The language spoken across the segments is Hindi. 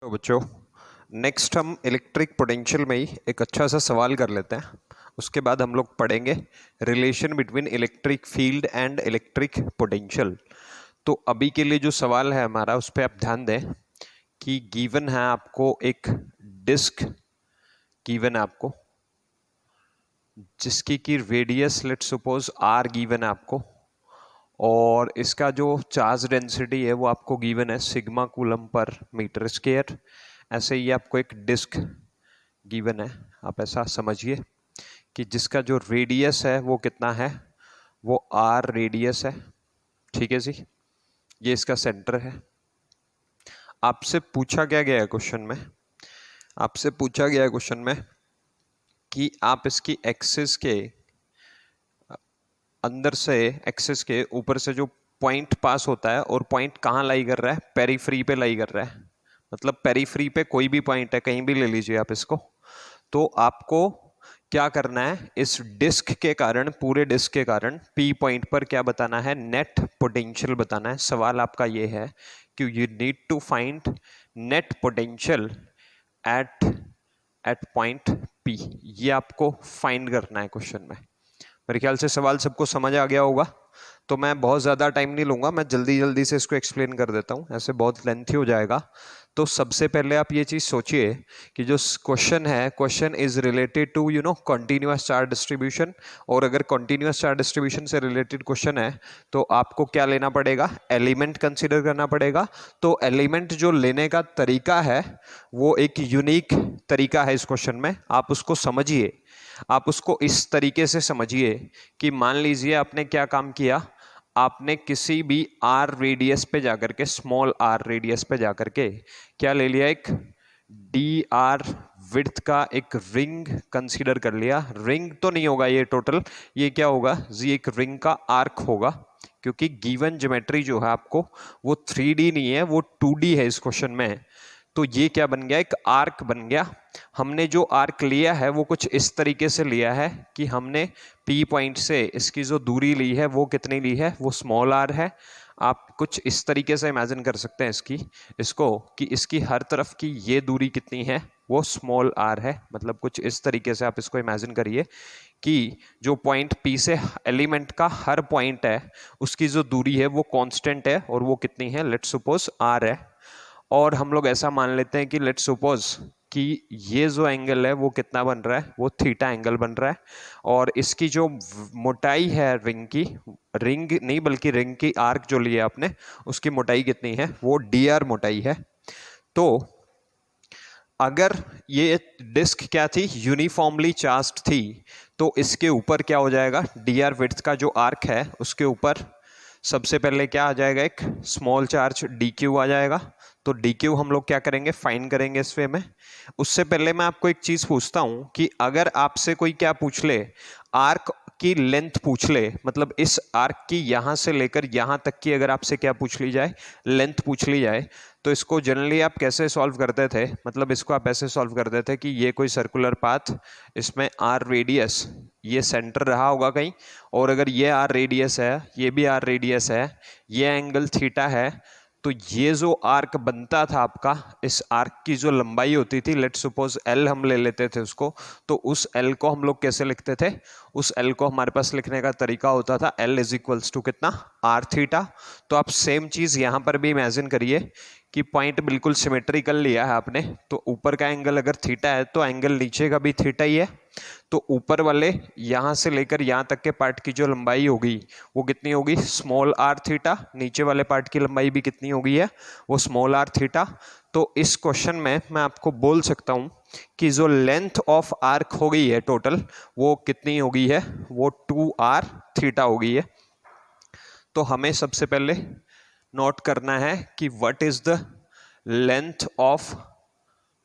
तो बच्चों नेक्स्ट हम इलेक्ट्रिक पोटेंशियल में ही एक अच्छा सा सवाल कर लेते हैं। उसके बाद हम लोग पढ़ेंगे relation between electric field and electric potential. तो अभी के लिए जो सवाल है हमारा उस पर आप ध्यान दें कि गिवन है आपको एक डिस्क, गिवन है आपको जिसकी की radius let suppose R given है आपको, और इसका जो चार्ज डेंसिटी है वो आपको गिवन है sigma coulomb per metre square. ऐसे ही आपको एक डिस्क गिवन है, आप ऐसा समझिए कि जिसका जो रेडियस है वो कितना है, वो आर रेडियस है। ठीक है जी, ये इसका सेंटर है। आपसे पूछा क्या गया है क्वेश्चन में, आपसे पूछा गया है क्वेश्चन में कि आप इसकी एक्सिस के अंदर से, एक्सिस के ऊपर से जो पॉइंट पास होता है, और पॉइंट कहाँ लाई कर रहा है, पेरीफ्री पे लाई कर रहा है। मतलब पेरीफ्री पे कोई भी पॉइंट है, कहीं भी ले लीजिए आप इसको। तो आपको क्या करना है, इस डिस्क के कारण, पूरे डिस्क के कारण पी पॉइंट पर क्या बताना है, नेट पोटेंशियल बताना है। सवाल आपका ये है कि you need to find net potential at point P. ये आपको फाइंड करना है क्वेश्चन में। मेरे ख्याल से सवाल सबको समझ आ गया होगा, तो मैं बहुत ज़्यादा टाइम नहीं लूँगा, मैं जल्दी जल्दी से इसको एक्सप्लेन कर देता हूँ, ऐसे बहुत लेंथी हो जाएगा। तो सबसे पहले आप ये चीज़ सोचिए कि जो क्वेश्चन है, question is related to continuous charge distribution. और अगर कंटिन्यूअस चार्ज डिस्ट्रीब्यूशन से रिलेटेड क्वेश्चन है तो आपको क्या लेना पड़ेगा, एलिमेंट कंसिडर करना पड़ेगा। तो एलिमेंट जो लेने का तरीका है वो एक यूनिक तरीका है इस क्वेश्चन में, आप उसको समझिए। आप उसको इस तरीके से समझिए कि मान लीजिए आपने क्या काम किया, आपने किसी भी आर रेडियस पे जाकर के, स्मॉल आर रेडियस पे जाकर के क्या ले लिया, एक डी आर विड्थ का एक रिंग कंसीडर कर लिया। रिंग तो नहीं होगा ये टोटल, ये क्या होगा जी, एक रिंग का आर्क होगा, क्योंकि गिवन ज्योमेट्री जो है आपको वो 3D नहीं है, वो 2D है इस क्वेश्चन में। तो ये क्या बन गया, एक आर्क बन गया। हमने जो आर्क लिया है वो कुछ इस तरीके से लिया है कि हमने पी पॉइंट से इसकी जो दूरी ली है वो कितनी ली है, वो स्मॉल आर है। आप कुछ इस तरीके से इमेजिन कर सकते हैं इसको कि इसकी हर तरफ की ये दूरी कितनी है, वो स्मॉल आर है। मतलब कुछ इस तरीके से आप इसको इमेजिन करिए कि जो पॉइंट पी से एलिमेंट का हर पॉइंट है उसकी जो दूरी है वो कांस्टेंट है, और वो कितनी है, लेट्स सपोज आर है। और हम लोग ऐसा मान लेते हैं कि लेट्स सपोज कि ये जो एंगल है वो कितना बन रहा है, वो थीटा एंगल बन रहा है। और इसकी जो मोटाई है रिंग की, रिंग नहीं बल्कि रिंग की आर्क जो लिया आपने, उसकी मोटाई कितनी है, वो डी आर मोटाई है। तो अगर ये डिस्क क्या थी, यूनिफॉर्मली चार्ज्ड थी, तो इसके ऊपर क्या हो जाएगा, डी आर विड्थ का जो आर्क है उसके ऊपर सबसे पहले क्या आ जाएगा, एक स्मॉल चार्ज डी क्यू आ जाएगा। तो डी क्यू हम लोग क्या करेंगे, फाइंड करेंगे इस वे में। उससे पहले मैं आपको एक चीज पूछता हूं कि अगर आपसे कोई क्या पूछ ले, आर्क की लेंथ पूछ ले, मतलब इस आर्क की यहां से लेकर यहां तक की अगर आपसे क्या पूछ ली जाए, लेंथ पूछ ली जाए, तो इसको जनरली आप कैसे सॉल्व करते थे, मतलब इसको आप ऐसे सॉल्व करते थे कि ये कोई सर्कुलर पाथ, इसमें आर रेडियस, ये सेंटर रहा होगा कहीं, और अगर ये आर रेडियस है, ये भी आर रेडियस है, ये एंगल थीटा है, तो ये जो आर्क बनता था आपका, इस आर्क की जो लंबाई होती थी, लेट्स सपोज एल हम ले लेते थे उसको, तो उस एल को हम लोग कैसे लिखते थे, उस एल को हमारे पास लिखने का तरीका होता था एल इज इक्वल्स टू कितना, आर थीटा। तो आप सेम चीज यहां पर भी इमेजिन करिए कि पॉइंट बिल्कुल सिमेट्रिकल लिया है आपने, तो ऊपर का एंगल अगर थीटा है तो एंगल नीचे का भी थीटा ही है। तो ऊपर वाले यहां से लेकर यहां तक के पार्ट की जो लंबाई होगी वो कितनी होगी, स्मॉल आर थीटा। नीचे वाले पार्ट की लंबाई भी कितनी हो गई है, वो स्मॉल आर थीटा। तो इस क्वेश्चन में मैं आपको बोल सकता हूं कि जो लेंथ ऑफ आर्क हो गई है टोटल, वो कितनी हो गई है, वो 2 आर थीटा हो गई है। तो हमें सबसे पहले नोट करना है कि what is the length of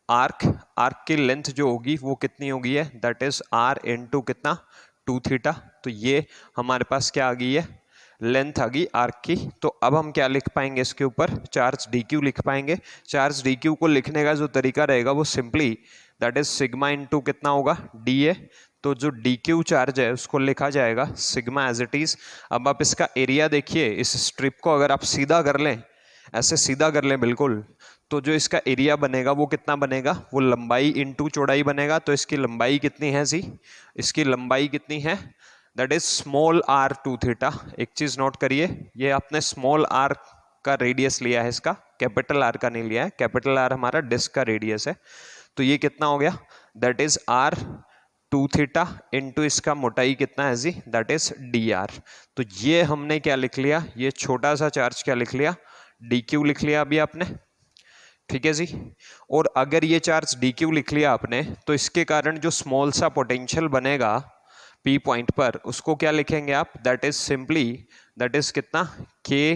arc. Arc की लेंथ जो होगी वो कितनी होगी है, दैट इज आर इनटू कितना, 2 थीटा। तो ये हमारे पास क्या आ गई है, लेंथ आ गई आर्क की। तो अब हम क्या लिख पाएंगे, इसके ऊपर चार्ज डी क्यू लिख पाएंगे। चार्ज डी क्यू को लिखने का जो तरीका रहेगा वो simply that is sigma into कितना होगा, डी ए। तो जो डी क्यू चार्ज है उसको लिखा जाएगा सिग्मा एज इट इज। अब आप इसका एरिया देखिए, इस स्ट्रिप को अगर आप सीधा कर लें, ऐसे सीधा कर लें बिल्कुल, तो जो इसका एरिया बनेगा वो कितना बनेगा, वो लंबाई इंटू चौड़ाई बनेगा। तो इसकी लंबाई कितनी है जी, इसकी लंबाई कितनी है, that is small R 2 theta. एक चीज नोट करिए, ये आपने स्मॉल आर का रेडियस लिया है, इसका कैपिटल आर का नहीं लिया है। कैपिटल आर हमारा डिस्क का रेडियस है। तो ये कितना हो गया, that is R 2 theta into इसका मोटाई कितना है जी, दैट इज डी आर। तो ये हमने क्या लिख लिया, ये छोटा सा चार्ज क्या लिख लिया, डी क्यू लिख लिया अभी आपने, ठीक है जी। और अगर ये चार्ज डी क्यू लिख लिया आपने, तो इसके कारण जो स्मॉल सा पोटेंशियल बनेगा पी पॉइंट पर, उसको क्या लिखेंगे आप, that is simply, that is कितना, के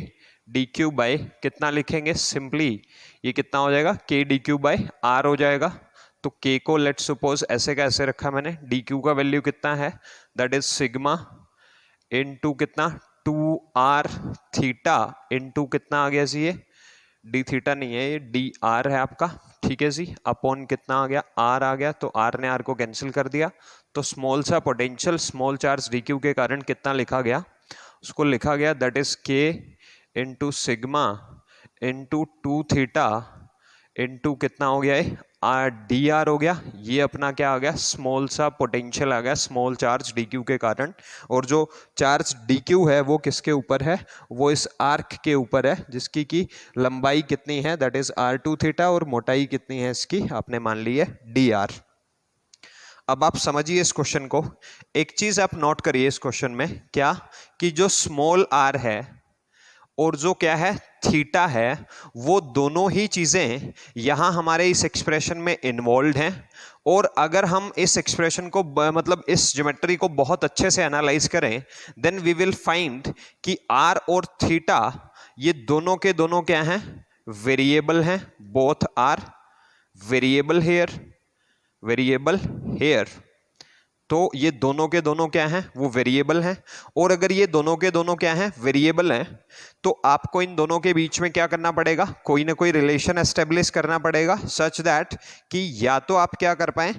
डी क्यू बाय कितना लिखेंगे, सिंपली ये कितना हो जाएगा, के डी क्यू बाय आर हो जाएगा। तो के को लेट सपोज ऐसे का ऐसे रखा मैंने, डी क्यू का वैल्यू कितना है, दैट इज सिग्मा इनटू कितना 2 आर थीटा इनटू कितना आ गया जी, ये डी थीटा नहीं है, ये डी आर है आपका, ठीक है जी। अपॉन कितना आ गया, आर आ गया, तो आर ने आर को कैंसिल कर दिया। तो स्मॉल सा potential small charge D Q के कारण कितना लिखा गया, उसको लिखा गया दैट इज के into sigma into 2 theta into कितना हो गया है, आर डी आर हो गया। ये अपना क्या आ गया, स्मॉल सा पोटेंशियल आ गया स्मॉल चार्ज डी क्यू के कारण। और जो चार्ज डी क्यू है वो किसके ऊपर है, वो इस आर्क के ऊपर है, जिसकी की लंबाई कितनी है, दैट इज आर 2 थीटा, और मोटाई कितनी है इसकी, आपने मान ली है डी आर। अब आप समझिए इस क्वेश्चन को, एक चीज आप नोट करिए इस क्वेश्चन में, क्या कि जो स्मॉल आर है और जो क्या है थीटा है, वो दोनों ही चीजें यहां हमारे इस एक्सप्रेशन में इन्वॉल्व हैं। और अगर हम इस एक्सप्रेशन को मतलब इस ज्योमेट्री को बहुत अच्छे से एनालाइज करें, देन वी विल फाइंड कि आर और थीटा ये दोनों के दोनों क्या हैं, वेरिएबल हैं। Both R variable here, variable here. तो ये दोनों के दोनों क्या हैं, वो वेरिएबल हैं। और अगर ये दोनों के दोनों क्या हैं, वेरिएबल हैं, तो आपको इन दोनों के बीच में क्या करना पड़ेगा, कोई ना कोई रिलेशन एस्टेब्लिश करना पड़ेगा, सच दैट कि या तो आप क्या कर पाए,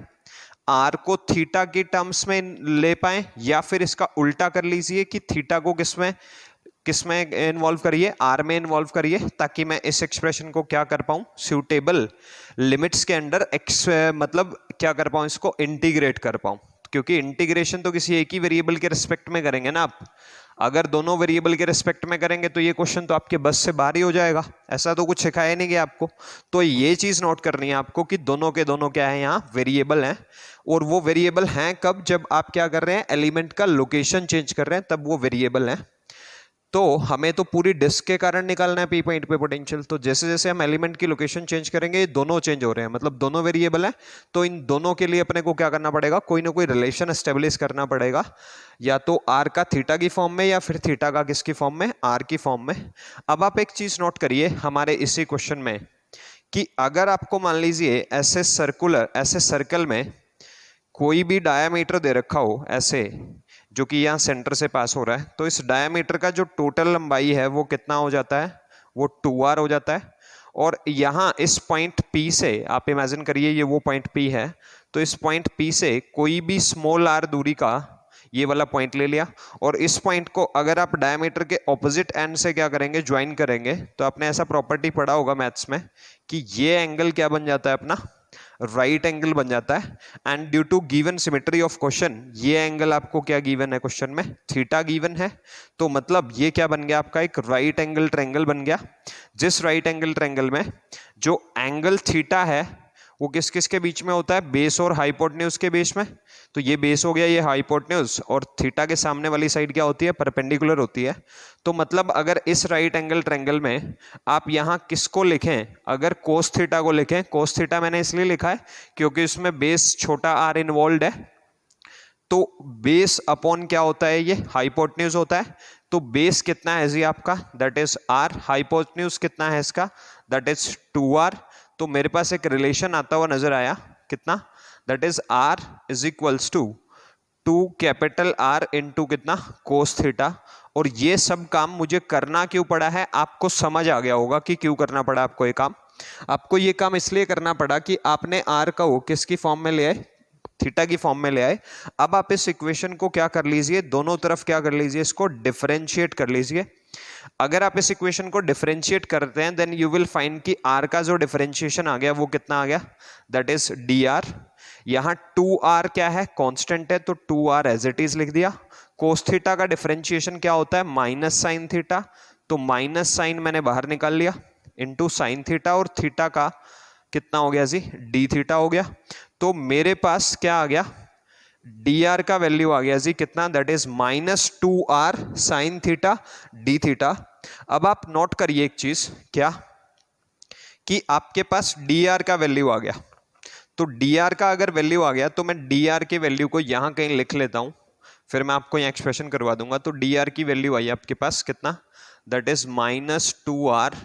आर को थीटा की टर्म्स में ले पाए, या फिर इसका उल्टा कर लीजिए कि थीटा को किसमें इन्वॉल्व करिए, आर में इन्वॉल्व करिए, ताकि मैं इस एक्सप्रेशन को क्या कर पाऊं, सूटेबल लिमिट्स के अंडर मतलब क्या कर पाऊं, इसको इंटीग्रेट कर पाऊं। क्योंकि इंटीग्रेशन तो किसी एक ही वेरिएबल के रिस्पेक्ट में करेंगे ना आप। अगर दोनों वेरिएबल के रिस्पेक्ट में करेंगे तो ये क्वेश्चन तो आपके बस से बाहर ही हो जाएगा। ऐसा तो कुछ सिखाया नहीं गया आपको। तो ये चीज नोट करनी है आपको कि दोनों के दोनों क्या है, यहाँ वेरिएबल हैं। और वो वेरिएबल हैं कब, जब आप क्या कर रहे हैं, एलिमेंट का लोकेशन चेंज कर रहे हैं, तब वो वेरिएबल हैं। तो हमें तो पूरी डिस्क के कारण निकालना है पी पॉइंट पे पोटेंशियल। तो जैसे जैसे हम एलिमेंट की लोकेशन चेंज करेंगे, ये दोनों चेंज हो रहे हैं, मतलब दोनों वेरिएबल है। तो इन दोनों के लिए अपने को क्या करना पड़ेगा, कोई ना कोई रिलेशन एस्टेब्लिश करना पड़ेगा, या तो आर का थीटा की फॉर्म में, या फिर थीटा का किसकी फॉर्म में, आर की फॉर्म में। अब आप एक चीज नोट करिए हमारे इसी क्वेश्चन में, कि अगर आपको मान लीजिए ऐसे सर्कल में कोई भी डायामीटर दे रखा हो ऐसे, जो कि यहाँ सेंटर से पास हो रहा है, तो इस डायामीटर का जो टोटल लंबाई है वो कितना हो जाता है, वो 2r हो जाता है। और यहाँ इस पॉइंट P से आप इमेजिन करिए ये वो पॉइंट P है, तो इस पॉइंट P से कोई भी स्मॉल r दूरी का ये वाला पॉइंट ले लिया, और इस पॉइंट को अगर आप डायमीटर के ऑपोजिट एंड से क्या करेंगे, ज्वाइन करेंगे, तो आपने ऐसा प्रॉपर्टी पढ़ा होगा मैथ्स में कि ये एंगल क्या बन जाता है अपना, राइट एंगल बन जाता है। And due to given symmetry of question, ये एंगल आपको क्या गिवन है क्वेश्चन में, थीटा गिवन है। तो मतलब ये क्या बन गया आपका, एक राइट एंगल ट्रायंगल बन गया। जिस राइट एंगल ट्रायंगल में जो एंगल थीटा है वो किस किस के बीच में होता है, बेस और हाइपोटेन्यूज के बीच में। तो ये बेस हो गया, ये हाइपोटेन्यूज, और थीटा के सामने वाली साइड क्या होती है, परपेंडिकुलर होती है। तो मतलब अगर इस राइट एंगल ट्रायंगल में आप यहाँ किसको लिखें, अगर कोस थीटा को लिखें, कोस थीटा मैंने इसलिए लिखा है क्योंकि उसमें बेस छोटा आर इन्वॉल्व है। तो बेस अपॉन क्या होता है, ये हाइपोटेन्यूज होता है। तो बेस कितना है जी आपका, दैट इज आर, हाइपोटेन्यूज कितना है इसका, दैट इज 2r। तो मेरे पास एक रिलेशन आता हुआ नजर आया, कितना, that is r is equals to 2 capital R into कितना, कोस थीटा। और ये सब काम मुझे करना क्यों पड़ा है, आपको समझ आ गया होगा कि क्यों करना पड़ा आपको ये काम। आपको ये काम इसलिए करना पड़ा कि आपने R का वो किसकी फॉर्म में ले आए, थीटा की फॉर्म में ले आए। अब आप इस इक्वेशन को क्या कर लीजिए, दोनों तरफ क्या कर लीजिए, इसको डिफरेंशिएट कर लीजिए। अगर आप इस इक्वेशन को डिफरेंशिएट करते हैं देन यू विल फाइंड कि r का जो डिफरेंशिएशन आ गया वो कितना आ गया, दैट इज dr। यहाँ 2r क्या है, कांस्टेंट है, तो 2r एज इट इज लिख दिया। कोस थीटा का डिफरेंशिएशन क्या होता है, माइनस साइन थीटा, तो माइनस साइन मैंने बाहर निकाल लिया इनटू साइन थीटा, और थीटा का कितना हो गया जी, डी थीटा हो गया। तो मेरे पास क्या आ गया, dr का वैल्यू आ गया जी कितना, that is -2r sine theta D theta. अब आप नोट करिए एक चीज, क्या कि आपके पास dr का वैल्यू आ गया, तो dr का अगर वैल्यू आ गया तो मैं dr के वैल्यू को यहां कहीं लिख लेता हूं, फिर मैं आपको यहाँ एक्सप्रेशन करवा दूंगा। तो dr की वैल्यू आई आपके पास कितना, that is -2r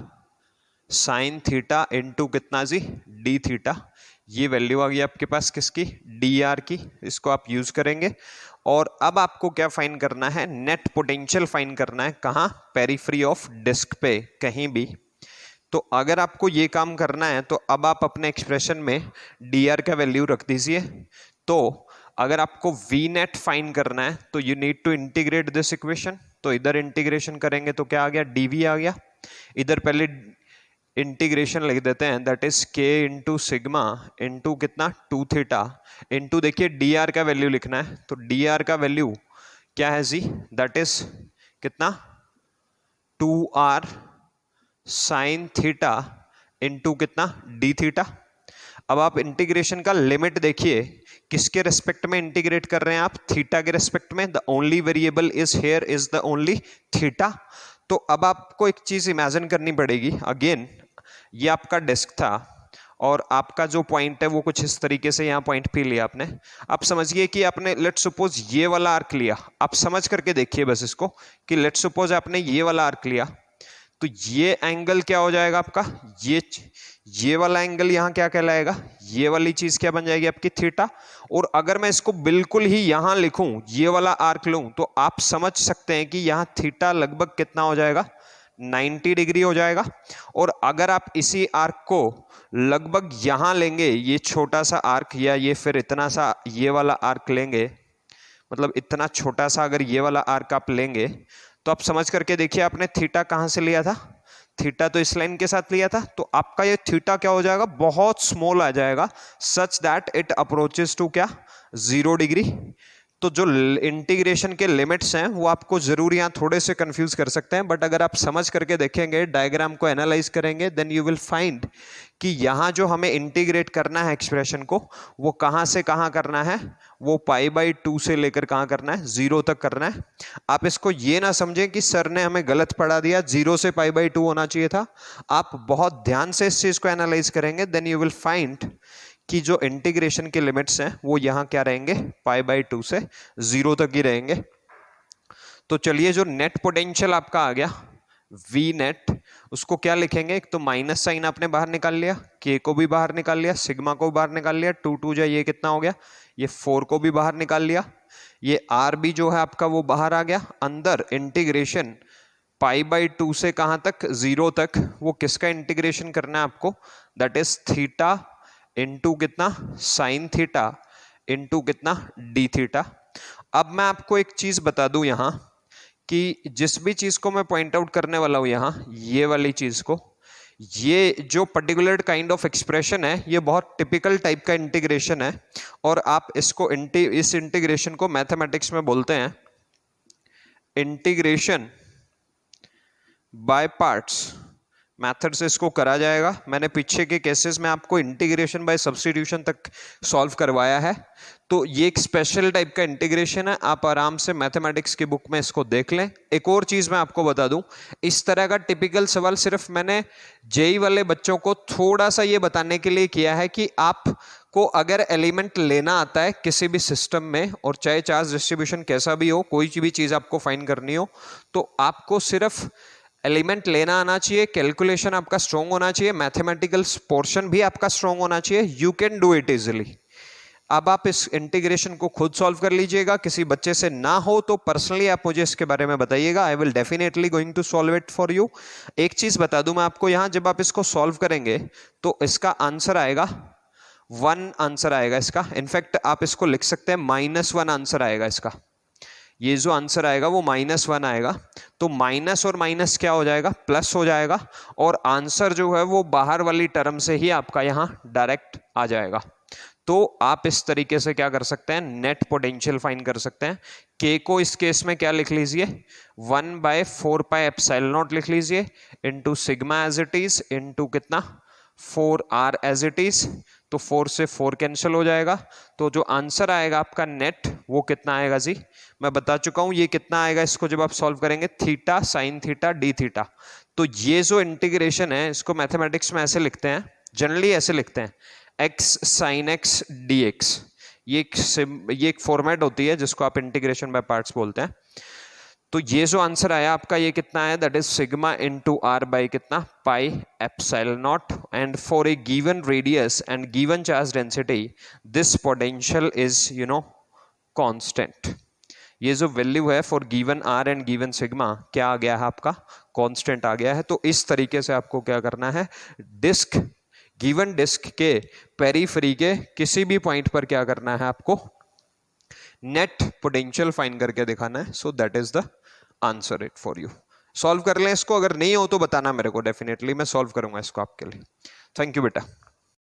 sine theta into कितना जी, डी थीटा। ये वैल्यू आ गई आपके पास किसकी, dr की, इसको आप यूज करेंगे। और अब आपको क्या फाइंड करना है, नेट पोटेंशियल फाइंड करना है, कहाँ, पेरिफेरी ऑफ डिस्क पे कहीं भी। तो अगर आपको ये काम करना है तो अब आप अपने एक्सप्रेशन में dr का वैल्यू रख दीजिए। तो अगर आपको v नेट फाइंड करना है तो you need to integrate this equation, तो इधर इंटीग्रेशन करेंगे तो क्या आ गया, dv आ गया। इधर पहले इंटीग्रेशन लिख देते हैं, that is k into sigma into कितना 2 थीटा इंटू, देखिए dr का वैल्यू लिखना है, तो dr का वैल्यू क्या है जी, दैट इज कितना 2r साइन थीटा इंटू कितना डी थीटा। अब आप इंटीग्रेशन का लिमिट देखिए, किसके रेस्पेक्ट में इंटीग्रेट कर रहे हैं आप, थीटा के रेस्पेक्ट में। The only variable is here is the only theta. तो अब आपको एक चीज इमेजिन करनी पड़ेगी, अगेन ये आपका डिस्क था और आपका जो पॉइंट है वो कुछ इस तरीके से यहाँ पॉइंट पे लिया आपने। आप समझिए कि आपने लेट सपोज ये वाला आर्क लिया, आप समझ करके देखिए बस इसको, कि लेट सपोज आपने ये वाला आर्क लिया, तो ये एंगल क्या हो जाएगा आपका, ये वाला एंगल यहाँ क्या कहलाएगा, ये वाली चीज क्या बन जाएगी आपकी, थीटा। और अगर मैं इसको बिल्कुल ही यहां लिखूं, ये वाला आर्क लूं, तो आप समझ सकते हैं कि यहाँ थीटा लगभग कितना हो जाएगा, 90 डिग्री हो जाएगा। और अगर आप इसी आर्क को लगभग यहां लेंगे, ये छोटा सा आर्क, या ये फिर इतना सा ये वाला आर्क लेंगे, मतलब इतना छोटा सा अगर ये वाला आर्क आप लेंगे, तो आप समझ करके देखिए आपने थीटा कहां से लिया था, थीटा तो इस लाइन के साथ लिया था, तो आपका ये थीटा क्या हो जाएगा, बहुत स्मॉल आ जाएगा, such that it approaches to क्या, 0 डिग्री। तो जो इंटीग्रेशन के लिमिट्स हैं वो आपको जरूर यहाँ थोड़े से कंफ्यूज कर सकते हैं, बट अगर आप समझ करके देखेंगे, डायग्राम को एनालाइज करेंगे, देन यू विल फाइंड कि यहाँ जो हमें इंटीग्रेट करना है एक्सप्रेशन को, वो कहाँ से कहाँ करना है, वो π/2 से लेकर कहाँ करना है, 0 तक करना है। आप इसको ये ना समझें कि सर ने हमें गलत पढ़ा दिया, 0 से π/2 होना चाहिए था। आप बहुत ध्यान से इस चीज को एनालाइज करेंगे, देन यू विल फाइंड कि जो इंटीग्रेशन के लिमिट्स हैं वो यहाँ क्या रहेंगे, π/2 से 0 तक ही रहेंगे। तो चलिए, जो नेट पोटेंशियल आपका आ गया V नेट, उसको क्या लिखेंगे, एक तो माइनस साइन आपने बाहर निकाल लिया, K को भी बाहर निकाल लिया, सिग्मा को बाहर निकाल लिया, 2 जा ये कितना हो गया, ये 4 को भी बाहर निकाल लिया, ये R भी जो है आपका वो बाहर आ गया। अंदर इंटीग्रेशन π/2 से कहाँ तक, 0 तक, वो किसका इंटीग्रेशन करना है आपको, दैट इज थीटा इंटू कितना साइन थीटा इंटू कितना डी थीटा। अब मैं आपको एक चीज बता दूं यहाँ, कि जिस भी चीज को मैं पॉइंट आउट करने वाला हूं यहाँ, ये वाली चीज को, ये जो पर्टिकुलर काइंड ऑफ एक्सप्रेशन है, ये बहुत टिपिकल टाइप का इंटीग्रेशन है, और आप इसको इस इंटीग्रेशन को मैथमेटिक्स में बोलते हैं इंटीग्रेशन बाय पार्ट्स मेथड से इसको करा जाएगा। मैंने पीछे के केसेस में आपको इंटीग्रेशन बाय सब्स्टिट्यूशन तक सॉल्व करवाया है, तो ये एक स्पेशल टाइप का इंटीग्रेशन है, आप आराम से मैथमेटिक्स की बुक में इसको देख लें। एक और चीज मैं आपको बता दूं, इस तरह का टिपिकल सवाल सिर्फ मैंने जेई वाले बच्चों को थोड़ा सा ये बताने के लिए किया है कि आपको अगर एलिमेंट लेना आता है किसी भी सिस्टम में, और चाहे चार्ज डिस्ट्रीब्यूशन कैसा भी हो, कोई भी चीज आपको फाइंड करनी हो, तो आपको सिर्फ एलिमेंट लेना आना चाहिए, कैलकुलेशन आपका स्ट्रॉन्ग होना चाहिए, मैथमेटिकल पोर्शन भी आपका स्ट्रॉन्ग होना चाहिए, you can do it easily. अब आप इस इंटीग्रेशन को खुद सॉल्व कर लीजिएगा, किसी बच्चे से ना हो तो पर्सनली आप मुझे इसके बारे में बताइएगा, I will definitely going to solve it for you. एक चीज बता दूं मैं आपको, यहाँ जब आप इसको सॉल्व करेंगे तो इसका आंसर आएगा 1 आंसर आएगा इसका। इनफैक्ट आप इसको लिख सकते हैं -1 आंसर आएगा इसका। ये जो आंसर आएगा वो -1 आएगा, तो माइनस और माइनस क्या हो जाएगा, प्लस हो जाएगा, और आंसर जो है वो बाहर वाली टर्म से ही आपका यहाँ डायरेक्ट आ जाएगा। तो आप इस तरीके से क्या कर सकते हैं, नेट पोटेंशियल फाइंड कर सकते हैं। के को इस केस में क्या लिख लीजिए, 1/4πε0 लिख लीजिए, into sigma as it is, into कितना 4r एज इट इज, तो 4 से 4 कैंसिल हो जाएगा। तो जो आंसर आएगा आपका नेट वो कितना आएगा जी, मैं बता चुका हूं ये कितना आएगा, इसको जब आप सॉल्व करेंगे theta sine theta D theta. तो ये जो इंटीग्रेशन है इसको मैथमेटिक्स में ऐसे लिखते हैं, जनरली ऐसे लिखते हैं, x sin x dx। ये एक फॉर्मेट होती है जिसको आप इंटीग्रेशन बाय पार्ट्स बोलते हैं। तो ये जो आंसर आया आपका ये कितना है, that is sigma into r by कितना pi epsilon naught, and for a given radius and given charge density this potential is constant. ये जो वैल्यू है for given r and given sigma क्या आ गया है आपका, कांस्टेंट आ गया है। तो इस तरीके से आपको क्या करना है, डिस्क गिवन डिस्क के पेरीफेरी के किसी भी पॉइंट पर क्या करना है आपको, नेट पोटेंशियल फाइंड करके दिखाना है। So that is the answer it for you. Solve कर लें इसको, अगर नहीं हो तो बताना मेरे को, डेफिनेटली मैं सॉल्व करूंगा इसको आपके लिए। थैंक यू बेटा।